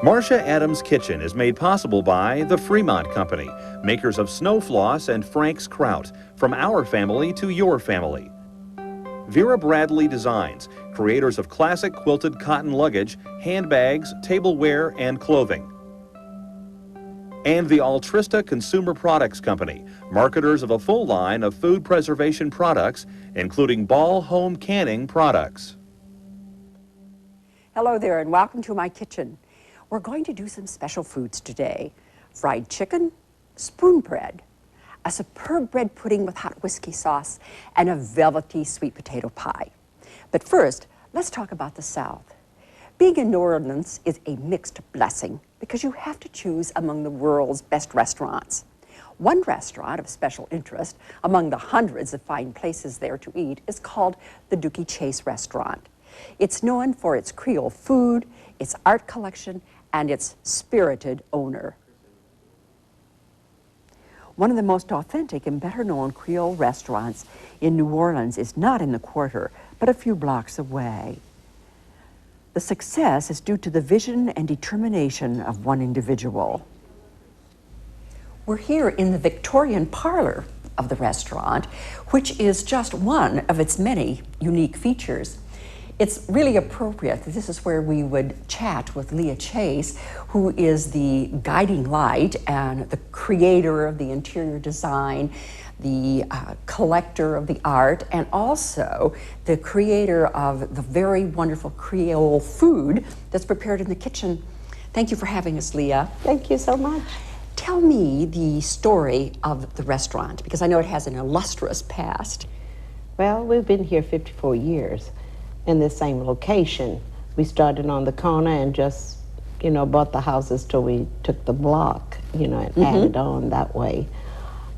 Marcia Adams' Kitchen is made possible by the Fremont Company, makers of Snow Floss and Frank's Kraut, from our family to your family. Vera Bradley Designs, creators of classic quilted cotton luggage, handbags, tableware, and clothing. And the Altrista Consumer Products Company, marketers of a full line of food preservation products, including Ball home canning products. Hello there and welcome to my kitchen. We're going to do some special foods today. Fried chicken, spoon bread, a superb bread pudding with hot whiskey sauce, and a velvety sweet potato pie. But first, let's talk about the South. Being in New Orleans is a mixed blessing because you have to choose among the world's best restaurants. One restaurant of special interest among the hundreds of fine places there to eat is called the Dooky Chase restaurant. It's known for its Creole food, its art collection, and its spirited owner. One of the most authentic and better-known Creole restaurants in New Orleans is not in the Quarter, but a few blocks away. The success is due to the vision and determination of one individual. We're here in the Victorian parlor of the restaurant, which is just one of its many unique features. It's really appropriate. This is where we would chat with Leah Chase, who is the guiding light and the creator of the interior design, the collector of the art, and also the creator of the very wonderful Creole food that's prepared in the kitchen. Thank you for having us, Leah. Thank you so much. Tell me the story of the restaurant, because I know it has an illustrious past. Well, we've been here 54 years. In the same location. We started on the corner and just, bought the houses till we took the block, and added on that way.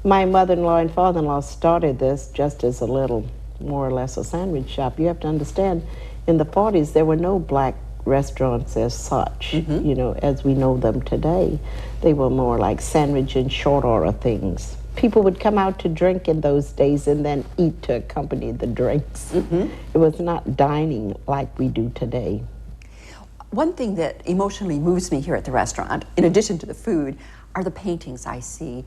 My mother-in-law and father-in-law started this just as a little, more or less a sandwich shop. You have to understand, in the 40s, there were no black restaurants as such, as we know them today. They were more like sandwich and short order things. People would come out to drink in those days and then eat to accompany the drinks. It was not dining like we do today. One thing that emotionally moves me here at the restaurant, in addition to the food, are the paintings I see.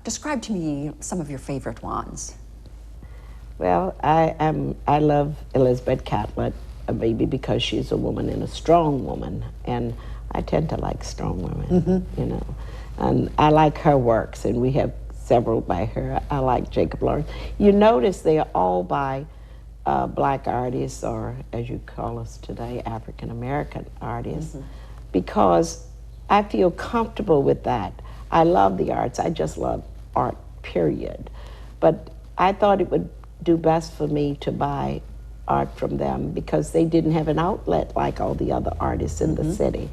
Describe to me some of your favorite ones. Well, I love Elizabeth Catlett, maybe because she's a woman and a strong woman, and I tend to like strong women, And I like her works, and we have several by her. I like Jacob Lawrence. You notice they are all by black artists, or as you call us today, African-American artists, because I feel comfortable with that. I love the arts. I just love art, period. But I thought it would do best for me to buy art from them because they didn't have an outlet like all the other artists in the city.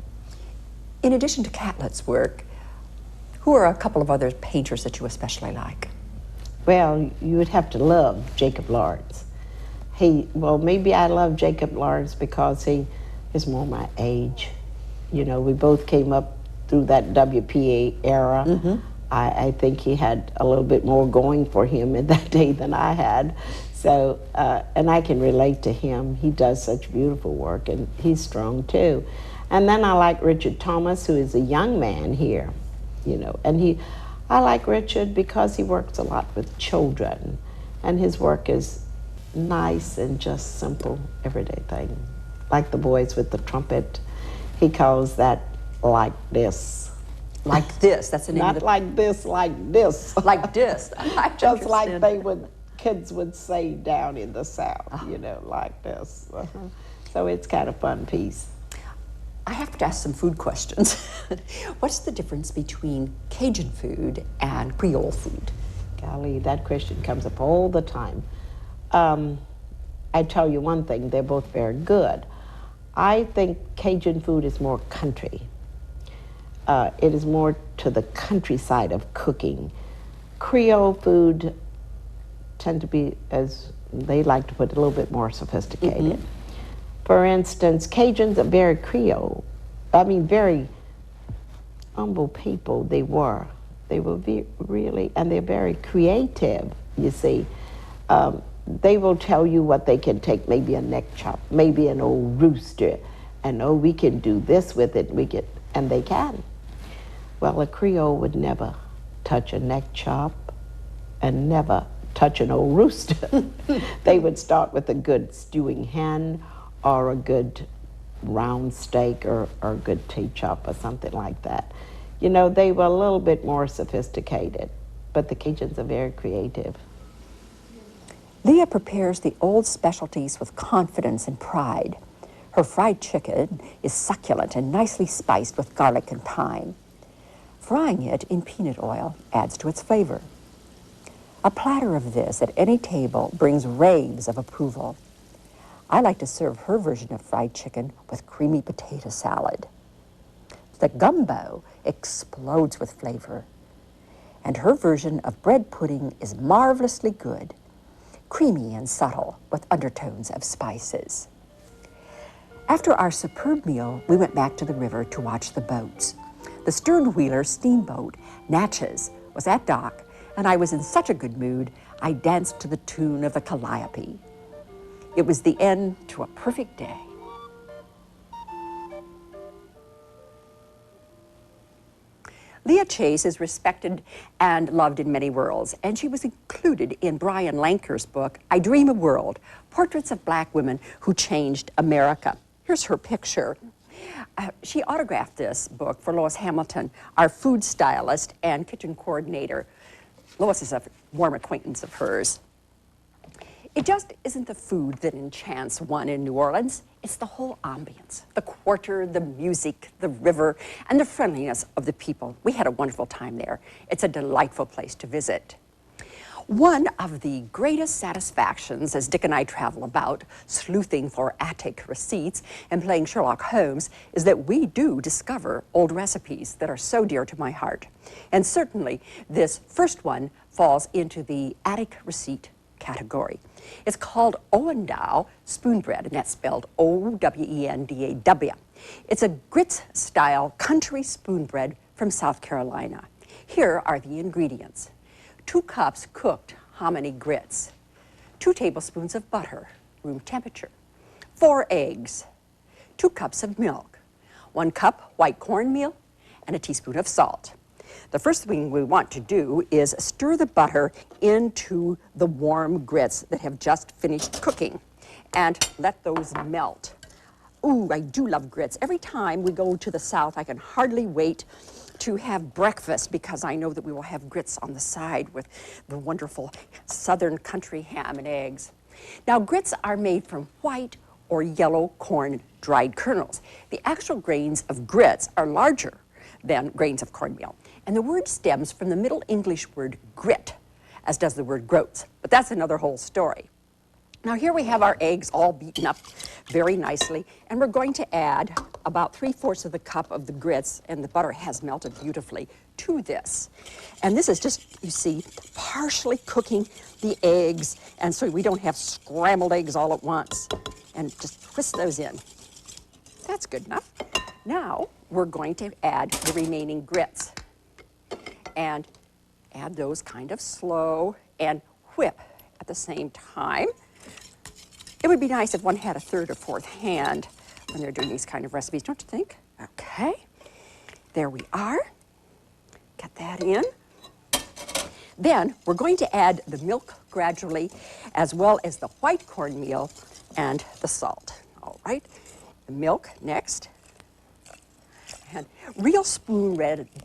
In addition to Catlett's work, who are a couple of other painters that you especially like? Well, you would have to love Jacob Lawrence. Maybe I love Jacob Lawrence because he is more my age. We both came up through that WPA era. I think he had a little bit more going for him in that day than I had. So, and I can relate to him. He does such beautiful work, and he's strong too. And then I like Richard Thomas, who is a young man here. And I like Richard because he works a lot with children, and his work is nice and just simple, everyday thing. Like the boys with the trumpet, he calls that like this. Like this, that's the name Not of the... like this, like this. Like this. Just like kids would say down in the South, like this. So it's kind of fun piece. I have to ask some food questions. What's the difference between Cajun food and Creole food? Golly, that question comes up all the time. I tell you one thing, they're both very good. I think Cajun food is more country. It is more to the countryside of cooking. Creole food tend to be, as they like to put it, a little bit more sophisticated. For instance, Cajuns are very Creole. Very humble people they were. They were really, and they're very creative, you see. They will tell you what they can take, maybe a neck chop, maybe an old rooster, and oh, we can do this with it, and they can. Well, a Creole would never touch a neck chop and never touch an old rooster. They would start with a good stewing hen or a good round steak or a good T-chop or something like that. You know, they were a little bit more sophisticated, but the Cajuns are very creative. Leah prepares the old specialties with confidence and pride. Her fried chicken is succulent and nicely spiced with garlic and thyme. Frying it in peanut oil adds to its flavor. A platter of this at any table brings raves of approval. I like to serve her version of fried chicken with creamy potato salad. The gumbo explodes with flavor, and her version of bread pudding is marvelously good, creamy and subtle with undertones of spices. After our superb meal, we went back to the river to watch the boats. The stern-wheeler steamboat, Natchez, was at dock, and I was in such a good mood, I danced to the tune of the Calliope. It was the end to a perfect day. Leah Chase is respected and loved in many worlds, and she was included in Brian Lanker's book, I Dream a World, Portraits of Black Women Who Changed America. Here's her picture. She autographed this book for Lois Hamilton, our food stylist and kitchen coordinator. Lois is a warm acquaintance of hers. It just isn't the food that enchants one in New Orleans. It's the whole ambience, the quarter, the music, the river, and the friendliness of the people. We had a wonderful time there. It's a delightful place to visit. One of the greatest satisfactions as Dick and I travel about, sleuthing for attic receipts and playing Sherlock Holmes, is that we do discover old recipes that are so dear to my heart. And certainly this first one falls into the attic receipt category. It's called Owendaw spoon bread, and that's spelled O-W-E-N-D-A-W. It's a grits-style country spoon bread from South Carolina. Here are the ingredients. 2 cups cooked hominy grits, 2 tablespoons of butter, room temperature, 4 eggs, 2 cups of milk, 1 cup white cornmeal, and a teaspoon of salt. The first thing we want to do is stir the butter into the warm grits that have just finished cooking and let those melt. Ooh, I do love grits. Every time we go to the South, I can hardly wait to have breakfast because I know that we will have grits on the side with the wonderful Southern country ham and eggs. Now, grits are made from white or yellow corn dried kernels. The actual grains of grits are larger than grains of cornmeal. And the word stems from the Middle English word grit, as does the word groats. But that's another whole story. Now here we have our eggs all beaten up very nicely, and we're going to add about 3/4 of the cup of the grits, and the butter has melted beautifully, to this. And this is just, you see, partially cooking the eggs, and so we don't have scrambled eggs all at once. And just twist those in. That's good enough. Now we're going to add the remaining grits and add those kind of slow and whip at the same time. It would be nice if one had a 3rd or 4th hand when they're doing these kind of recipes, don't you think? Okay, there we are. Get that in. Then we're going to add the milk gradually, as well as the white cornmeal and the salt. All right, the milk next. And real spoon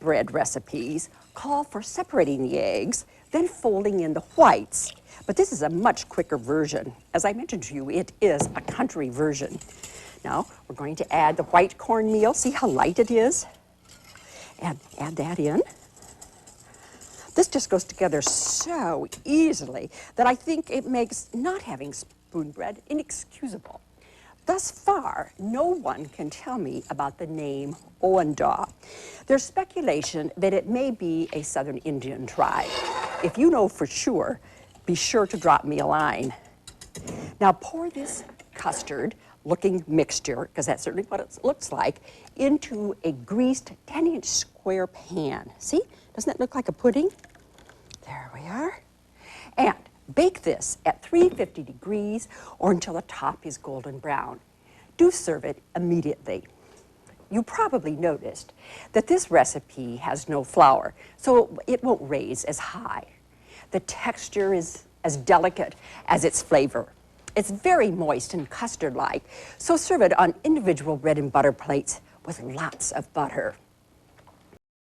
bread recipes call for separating the eggs, then folding in the whites. But this is a much quicker version. As I mentioned to you, it is a country version. Now, we're going to add the white cornmeal. See how light it is? And add that in. This just goes together so easily that I think it makes not having spoon bread inexcusable. Thus far, no one can tell me about the name Owendaw. There's speculation that it may be a Southern Indian tribe. If you know for sure, be sure to drop me a line. Now pour this custard-looking mixture, because that's certainly what it looks like, into a greased 10-inch square pan. See? Doesn't that look like a pudding? There we are. And bake this at 350 degrees or until the top is golden brown. Do serve it immediately. You probably noticed that this recipe has no flour, so it won't raise as high. The texture is as delicate as its flavor. It's very moist and custard-like, so serve it on individual bread and butter plates with lots of butter.